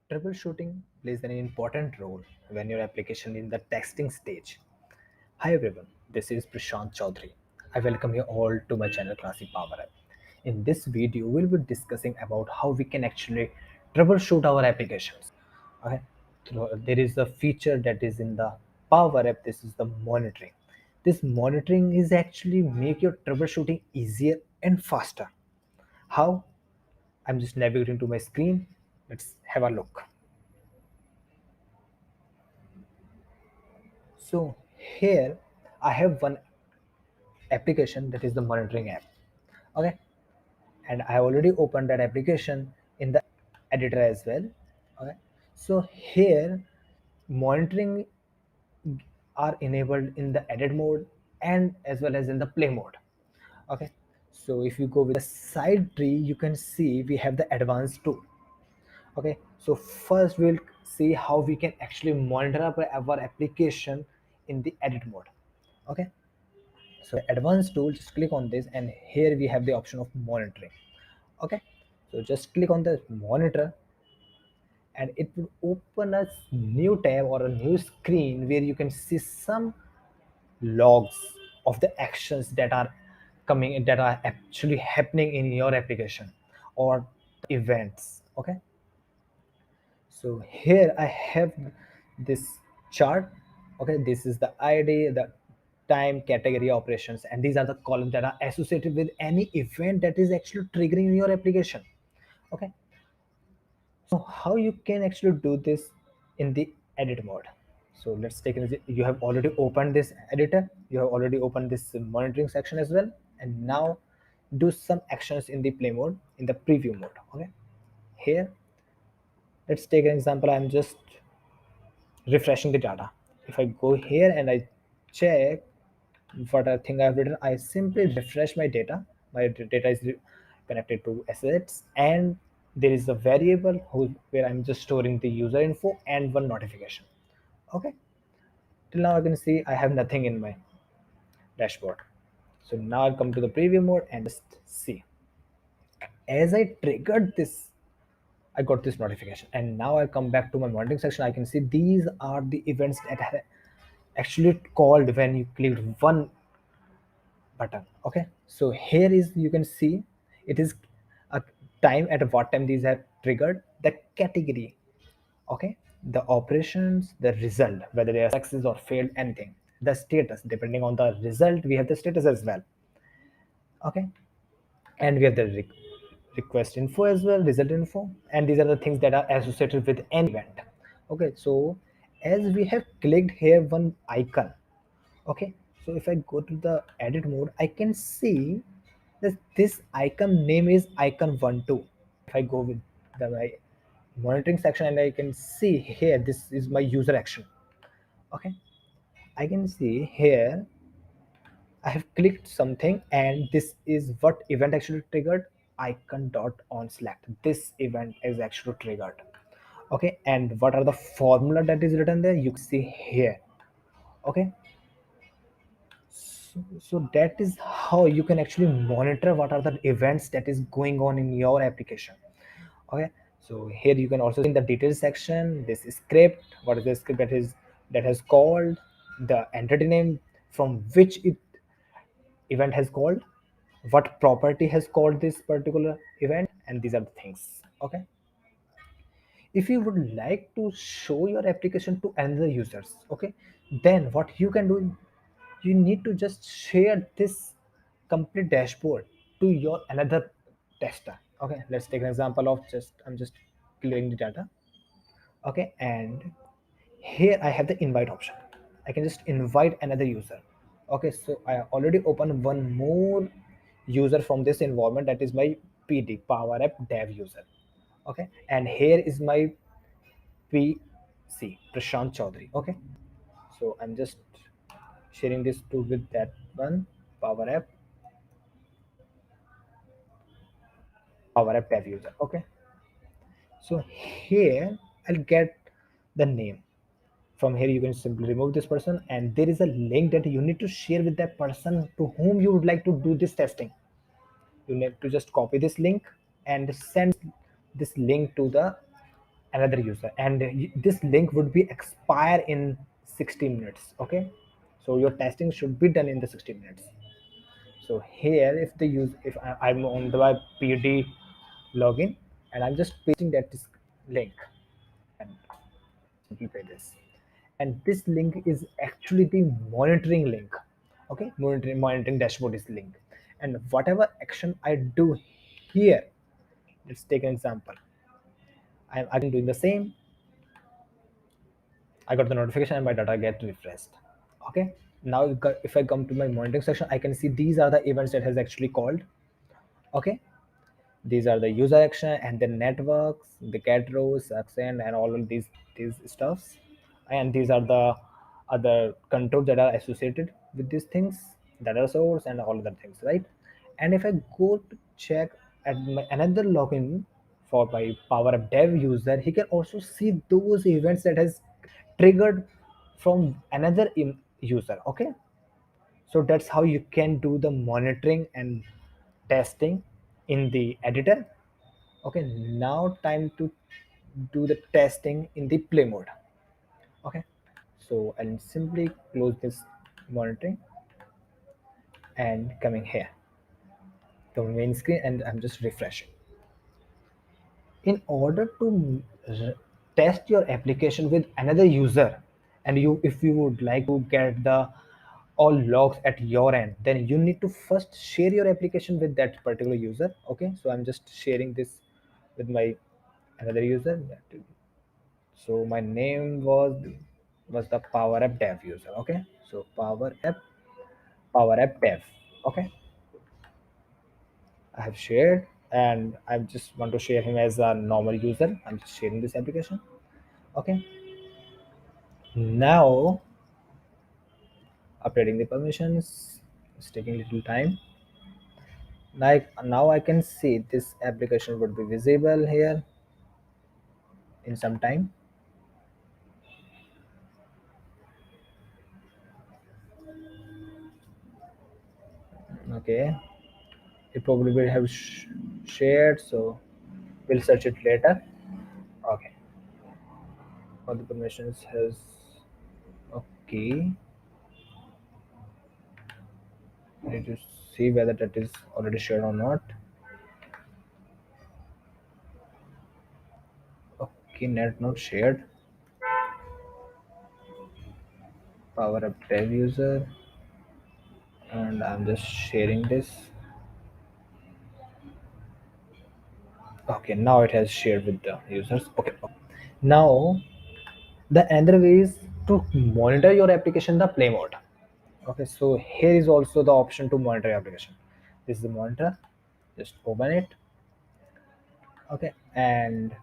Troubleshooting plays an important role when your application is in the testing stage. Hi everyone, this is Prashant Chaudhary. I welcome you all to my channel Classic Power App. In this video, we'll be discussing about how we can actually troubleshoot our applications. Okay, there is a feature that is in the Power App. This is the monitoring. This monitoring is actually make your troubleshooting easier and faster. How? I'm just navigating to my screen. Let's have a look. So here I have one application that is the monitoring app. Okay, and I already opened that application in the editor as well. Okay, so here monitoring are enabled in the edit mode and as well as in the play mode. Okay, so if you go with the side tree, you can see we have the advanced tool. Okay, so first we'll see how we can actually monitor our application in the edit mode. Okay, so advanced tool, just click on this and here we have the option of monitoring. Okay, so just click on the monitor and it will open a new tab or a new screen where you can see some logs of the actions that are coming, that are actually happening in your application, or events. Okay, so here I have this chart. Okay, this is the id, the time, category, operations, and these are the columns that are associated with any event that is actually triggering your application. Okay, so how you can actually do this in the edit mode? So let's take it. You have already opened this editor, you have already opened this monitoring section as well, and now do some actions in the play mode, in the preview mode. Okay, here let's take an example. I'm just refreshing the data. If I go here and I check what I think I've written, I simply refresh my data. My data is connected to assets, and there is a variable where I'm just storing the user info and one notification. Okay, till now I can see I have nothing in my dashboard. So now I'll come to the preview mode and just see. As I triggered this, I got this notification, and now I come back to my monitoring section. I can see these are the events that are actually called when you clicked one button. Okay, so here is, you can see it is a time, at what time these are triggered, the category. Okay, the operations, the result, whether they are success or failed, anything, the status, depending on the result we have the status as well. Okay, and we have the request info as well, result info, and these are the things that are associated with an event. Okay, so as we have clicked here one icon. Okay, so if I go to the edit mode, I can see that this icon name is icon12. If I go with the my monitoring section, and I can see here this is my user action. Okay, I can see here I have clicked something, and this is what event actually triggered. Icon dot on select, this event is actually triggered. Okay, and what are the formula that is written there, you can see here. Okay, so that is how you can actually monitor what are the events that is going on in your application. Okay, so here you can also see in the details section this script, what is the script that has called, the entity name from which it event has called, what property has called this particular event, and these are the things. Okay, if you would like to show your application to another users, okay, then what you can do, you need to just share this complete dashboard to your another tester. Okay, let's take an example of, just I'm just clearing the data. Okay, and here I have the invite option. I can just invite another user. Okay, so I already opened one more user from this environment, that is my PD, Power App Dev user. Okay, and here is my PC, Prashant Chaudhary. Okay, so I'm just sharing this to with that one, Power App, Power App Dev user. Okay, so here I'll get the name. From here you can simply remove this person, and there is a link that you need to share with that person to whom you would like to do this testing. You need to just copy this link and send this link to the another user, and this link would be expire in 60 minutes. Okay, so your testing should be done in the 60 minutes. So here, if the use if I'm on the PD login, and I'm just pasting that link and simplify this, and this link is actually the monitoring link. Okay, monitoring dashboard is link, and whatever action I do here, let's take an example. I'm again doing the same. I got the notification and my data get refreshed. Okay, now if I come to my monitoring section, I can see these are the events that has actually called. Okay, these are the user action and the networks, the get rows, accent, and all of these stuffs, and these are the other controls that are associated with these things, data source and all other things, right? And if I go to check at my another login for my Power App Dev user, he can also see those events that has triggered from another user. Okay, so that's how you can do the monitoring and testing in the editor. Okay, now time to do the testing in the play mode. Okay, so I'll simply close this monitoring and coming here to main screen, and I'm just refreshing. In order to test your application with another user, and you if you would like to get the all logs at your end, then you need to first share your application with that particular user. Okay, so I'm just sharing this with my another user. So my name was the Power App Dev user. Okay, so Power App Dev. Okay, I have shared, and I just want to share him as a normal user. I'm just sharing this application. Okay, now updating the permissions. It's taking a little time. Like now I can see this application would be visible here in some time. Okay, it probably will have shared, so we'll search it later. Okay, all the permissions has. Okay, I need to see whether that is already shared or not. Okay, net not shared. Power Up Dev user, and I'm just sharing this. Okay, now it has shared with the users. Okay, okay. Now the another way is to monitor your application the play mode. Okay, so here is also the option to monitor your application. This is the monitor. Just open it. Okay, and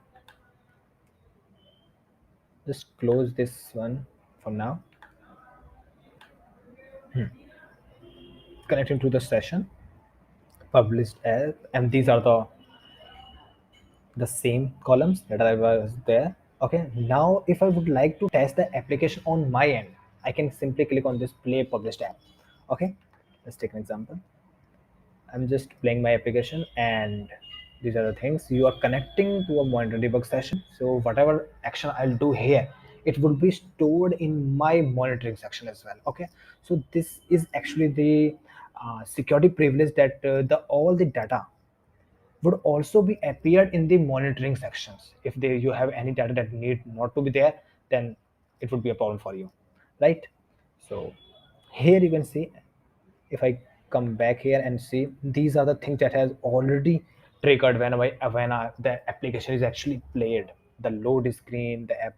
just close this one for now. Connecting to the session published as, and these are the same columns that I was there. Okay, now if I would like to test the application on my end, I can simply click on this play published app. Okay, let's take an example. I'm just playing my application, and these are the things you are connecting to a monitor debug session. So whatever action I'll do here, it would be stored in my monitoring section as well. Okay, so this is actually the security privilege that the all the data would also be appeared in the monitoring sections. If you have any data that need not to be there, then it would be a problem for you, right? So here you can see, if I come back here and see, these are the things that has already triggered the application is actually played. The load screen, the app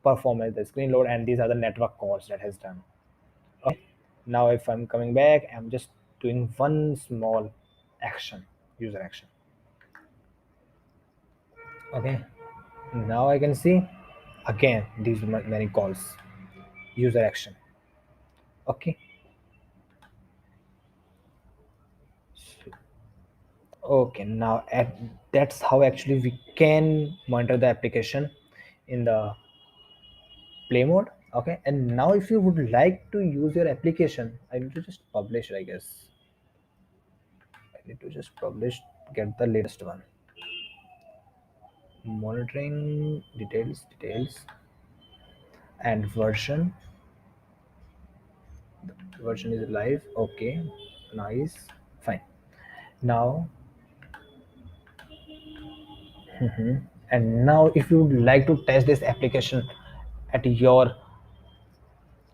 performance, the screen load, and these are the network calls that has done. Okay. Now if I'm coming back, I'm just doing one small action, user action. Okay, now I can see again these many calls, user action. Okay, so, okay, now that's how actually we can monitor the application in the play mode. Okay, and now if you would like to use your application, I need to just publish, I guess. I need to just publish, get the latest one. monitoring details and version is live. Okay, nice, fine. Now, and now if you would like to test this application at your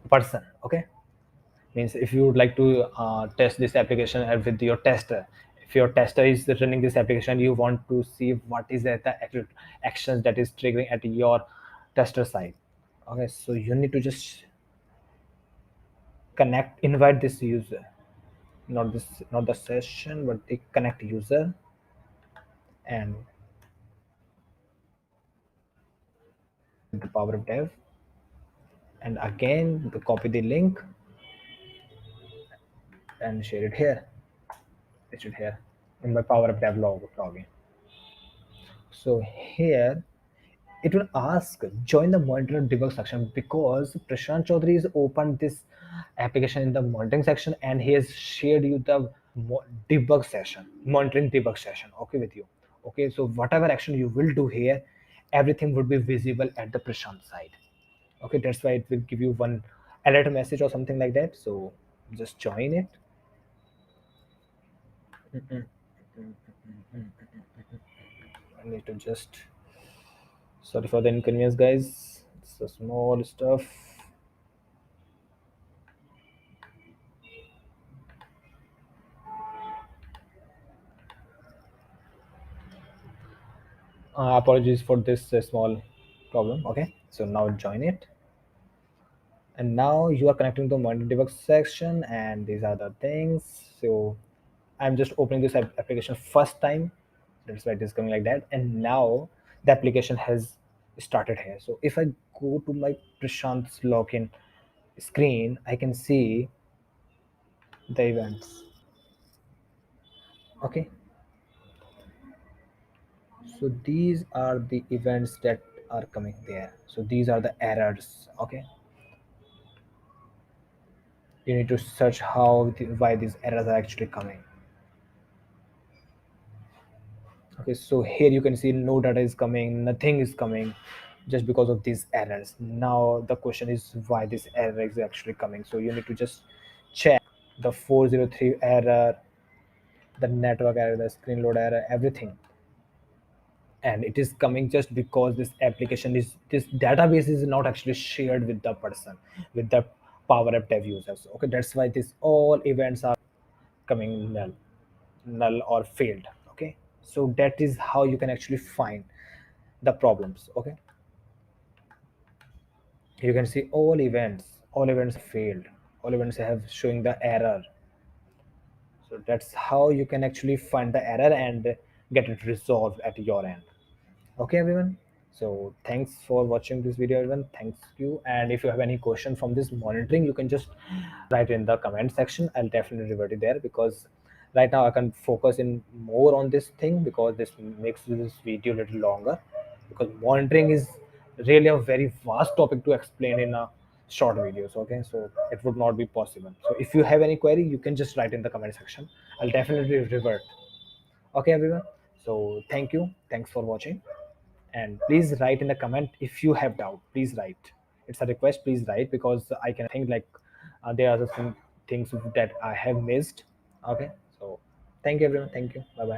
person, okay, means if you would like to test this application with your tester, if your tester is running this application, you want to see what is the actual actions that is triggering at your tester side. Okay, so you need to just invite this user, not the session, but the connect user, and the power of dev, and again the copy the link and share it here. It should here in my power of dev login. So here it will ask join the monitor debug section, because Prashant Chaudhary has opened this application in the monitoring section and he has shared you the debug session, monitoring debug session, okay, with you. Okay, so whatever action you will do here, everything would be visible at the Prashant side. Okay, that's why it will give you one alert message or something like that. So just join it. I need to just, sorry for the inconvenience, guys. It's a small stuff. Apologies for this small problem. Okay, so now join it, and now you are connecting to monitor debug section, and these are the things. So I'm just opening this application first time, that's why it is coming like that. And now the application has started here. So if I go to my Prashant's login screen, I can see the events. Okay, so these are the events that are coming there. So these are the errors. Okay, you need to search why these errors are actually coming. Okay, so here you can see no data is coming, nothing is coming, just because of these errors. Now the question is why this error is actually coming. So you need to just check the 403 error, the network error, the screen load error, everything. And it is coming just because this database is not actually shared with the person, with the power app dev users. Okay, that's why this all events are coming null or failed. Okay, so that is how you can actually find the problems. Okay, you can see all events failed, all events have showing the error. So that's how you can actually find the error and get it resolved at your end. Okay, everyone, so thanks for watching this video, everyone. Thanks you. And if you have any question from this monitoring, you can just write in the comment section. I'll definitely revert it there, because right now I can focus in more on this thing, because this makes this video a little longer, because monitoring is really a very vast topic to explain in a short videos. Okay, so it would not be possible. So if you have any query, you can just write in the comment section. I'll definitely revert. Okay, everyone, so thank you, thanks for watching. And please write in the comment if you have doubt. Please write, it's a request, please write, because I can think like there are some things that I have missed. Okay, so thank you, everyone. Thank you. Bye bye.